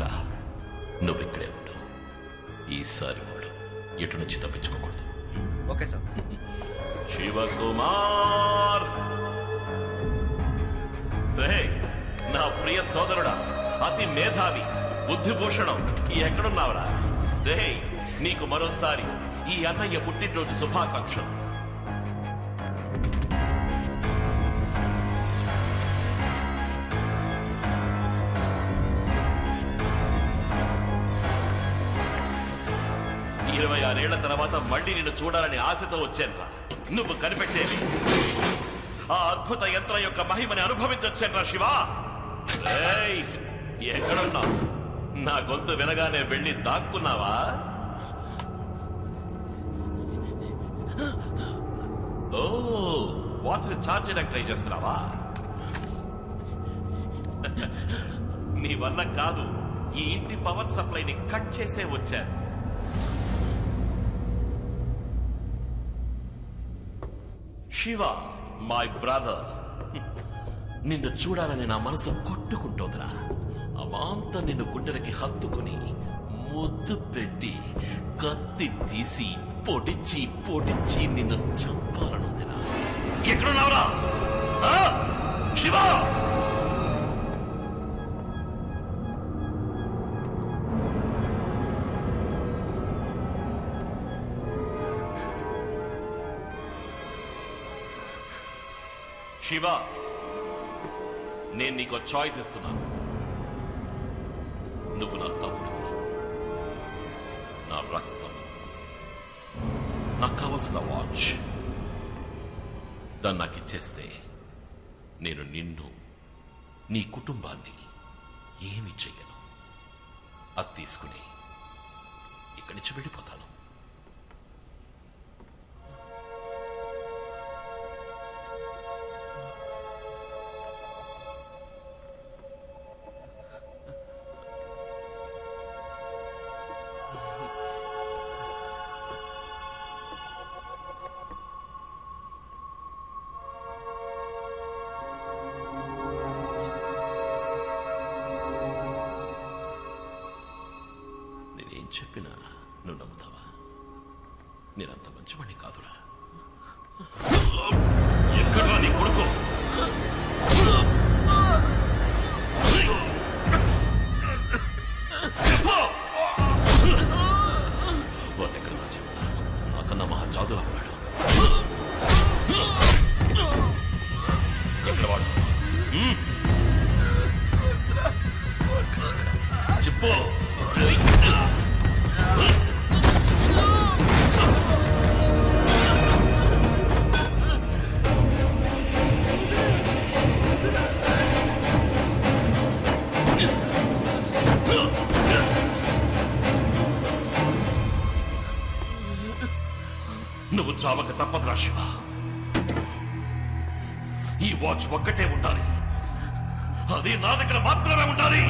మిత్ర, నువ్విక్కడే ఉండు. ఈసారి వాడు ఎటు నుంచి తప్పించుకోకూడదు. Okay sir. శివకుమార్, నా ప్రియ సోదరుడా, అతి మేధావి, బుద్ధిభూషణం, ఎక్కడున్నావురా? రే, నీకు మరోసారి ఈ అన్నయ్య పుట్టినరోజు శుభాకాంక్షలు. ఇరవై 26 తర్వాత మళ్ళీ నిన్ను చూడాలని ఆశతో వచ్చానురా. నువ్వు కనిపెట్టేవి ఆ అద్భుత యంత్రం యొక్క మహిమని అనుభవించొచ్చానురా శివ. ఎక్కడున్నావు? నా గొంతు వినగానే వెళ్ళి దాక్కున్నావా? ఓ, వాచ్ని ఛార్జ్ చేయడానికి ట్రై చేస్తున్నావా? నీ వల్ల కాదు, ఈ ఇంటి పవర్ సప్లైని కట్ చేసే వచ్చాను. శివ, మై బ్రదర్, నిన్ను చూడాలని నా మనసు కొట్టుకుంటోందిరా. అమాంత నిన్ను గుండెలకి హత్తుకుని ముద్దు పెట్టి కత్తి తీసి పొడిచి పొడిచి నిన్ను చంపాలనుందిరా. ఎక్కడున్నావురా శివ? శివ, నేను నీకు చాయిస్ ఇస్తున్నాను. నువ్వు నా తమ్ముడు, నా రక్తం, నాకు కావలసిన వాచ్. దాన్ని నాకు ఇచ్చేస్తే నేను నిన్ను, నీ కుటుంబాన్ని ఏమి చెయ్యను. అది తీసుకుని ఇక్కడి నుంచి వెళ్ళిపోతాను. చెప్పినా నువ్వు నమ్ముతావా? నేనంత మంచివాణ్ణి కాదురా. ఎక్కడా నీ కొడుకు? వాడు ఎక్కడికి చెప్తా? నాకన్నా మహా జాదులా ఉన్నాడు. ఎక్కడ వాడు? చెప్పు. నువ్వు చావక తప్పదురా శివ. ఈ వాచ్ ఒక్కటే ఉండాలి, అది నా దగ్గర మాత్రమే ఉండాలి.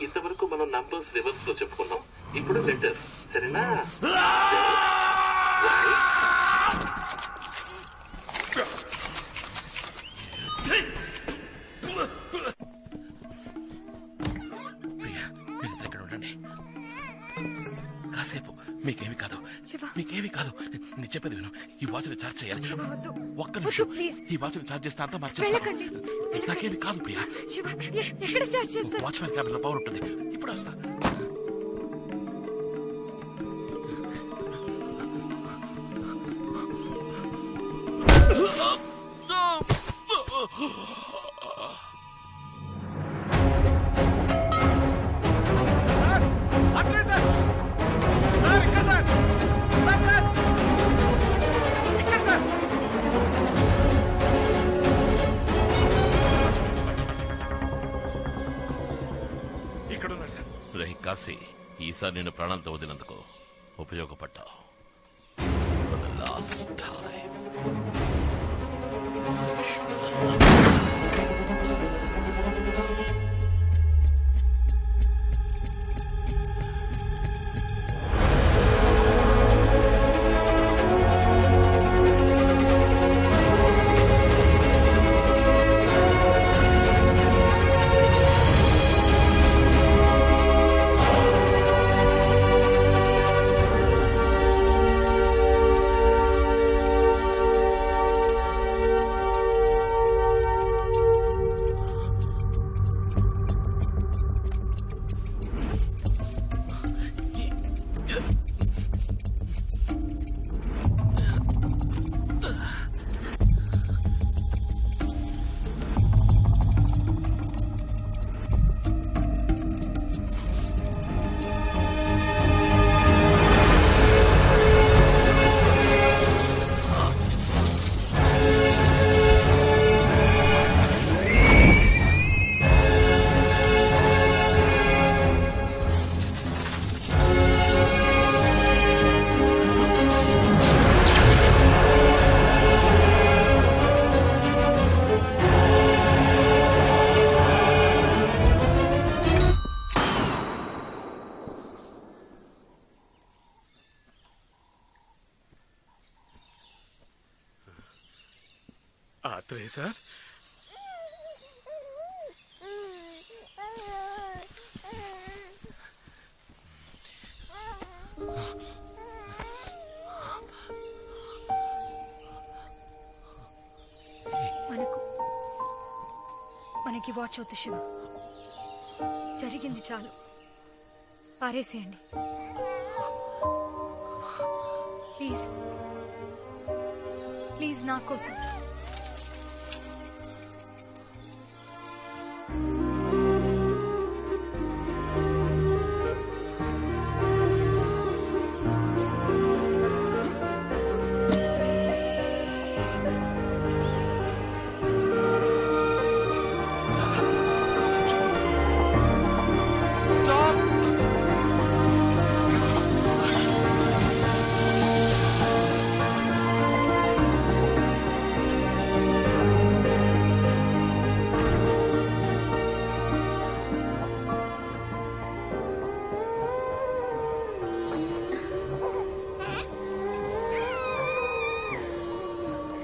ఇంతవరకు మనం నంబర్స్ రివర్స్ లో చెప్పుకున్నాం. ఇప్పుడు లెటర్స్, సరేనా? ఇక్కడ ఉండండి కాసేపు. మీకేమి కాదు, మీకేమి కాదు. నేను చెప్పేది విను. ఈ వాచ్ని ఛార్జ్ చేయాలి. ఒక్క నిమిషం. ఈ వాచ్ని ఛార్జ్ చేస్తే అంతా మర్చేస్తాను. నాకేమి కాదు ప్రియా. వాచ్మెన్ క్యాబిన్ లో పవర్ ఉంటుంది. ఇప్పుడు వస్తా. కాశీ, ఈసారి నేను ప్రాణాలతో వదిలినందుకు ఉపయోగపడ్డావు. For the last time. Sir, మనకి వాచ్ అవుతు శివ. జరిగింది చాలు, పారేసేయండి ప్లీజ్. ప్లీజ్ నా కోసం.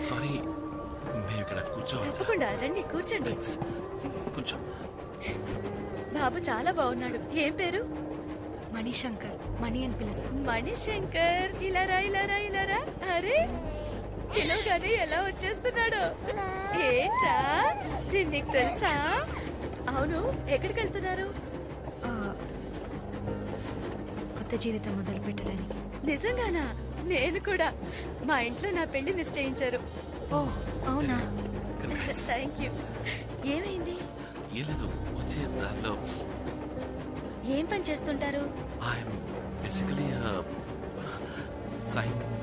సారీ, మేము ఇక్కడ కూర్చోవాలి. తప్పకుండా రండి, కూర్చోండి. కొంచెం. బాబు చాలా బాగున్నాడు. ఏం పేరు? మణిశంకర్. మణి అని పిలుస్తాం. మణిశంకర్. ఇలారా ఇలారా ఇలారా. అరే, పిలవగానే ఎలా వచ్చేస్తున్నాడు. ఏంట్రా, నీకు తెలుసా? అవును, ఎక్కడికి వెళ్తున్నారు? కొత్త జీవితం మొదలు పెట్టడానికి. నిజంగానా? నేను కూడా. మా ఇంట్లో నా పెళ్లి నిశ్చయించారు. ఓ అవునా? Thank you. ఏమైంది? ఏం లేదు, వచ్చే దారిలో. ఏం పని చేస్తుంటారు?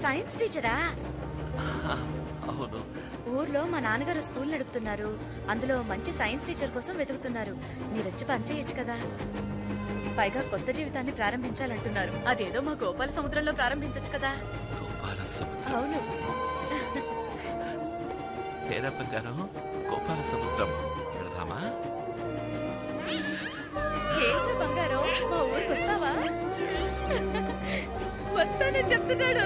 సైన్స్ టీచరా? అవును. ఊర్లో మా నాన్నగారు స్కూల్ నడుపుతున్నారు. అందులో మంచి సైన్స్ టీచర్ కోసం వెతుకుతున్నారు. మీరొచ్చి పని చేయొచ్చు కదా. పైగా కొత్త జీవితాన్ని ప్రారంభించాలంటున్నారు. అదేదో మా గోపాల సముద్రంలో ప్రారంభించచ్చు కదా. అవును. గోపాల సముద్రం వెళదామా? ఏంటి అని చెప్తున్నాడు.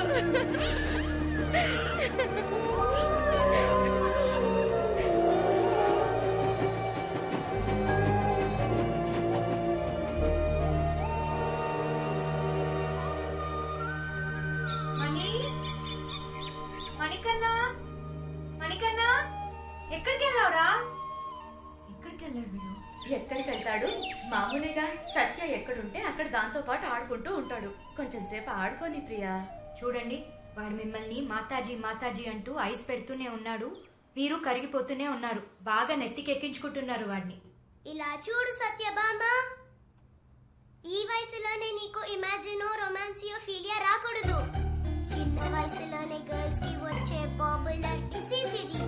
మణికన్నా, మణికన్నా, ఎక్కడికి వెళ్ళావురా? ఎక్కడికి వెళ్ళాడు వీడు? ఎక్కడికి వెళ్తాడు? మామూలుగా సత్య ఎక్కడుంటే అక్కడ దాంతో పాటు ఆడుకుంటూ ఉంటాడు. కొంచెం సేపు ఆడుకోని ప్రియా. చూడండి, వాడు మిమ్మల్ని మాతాజీ మాతాజీ అంటూ ఐస్ పెడుతూనే ఉన్నాడు. మీరు కరిగిపోతూనే ఉన్నారు. బాగా నెత్తికెక్కించుకుంటున్నారు వాడిని. ఇలా చూడు సత్యభామ, ఈ వయసులోనే నీకు ఇమాజినో రొమాన్సియో ఫీలియా రాకూడదు. చిన్న వయసులోనే గర్ల్స్ కి వచ్చే పాపులర్ డిసీజ్ ఇది.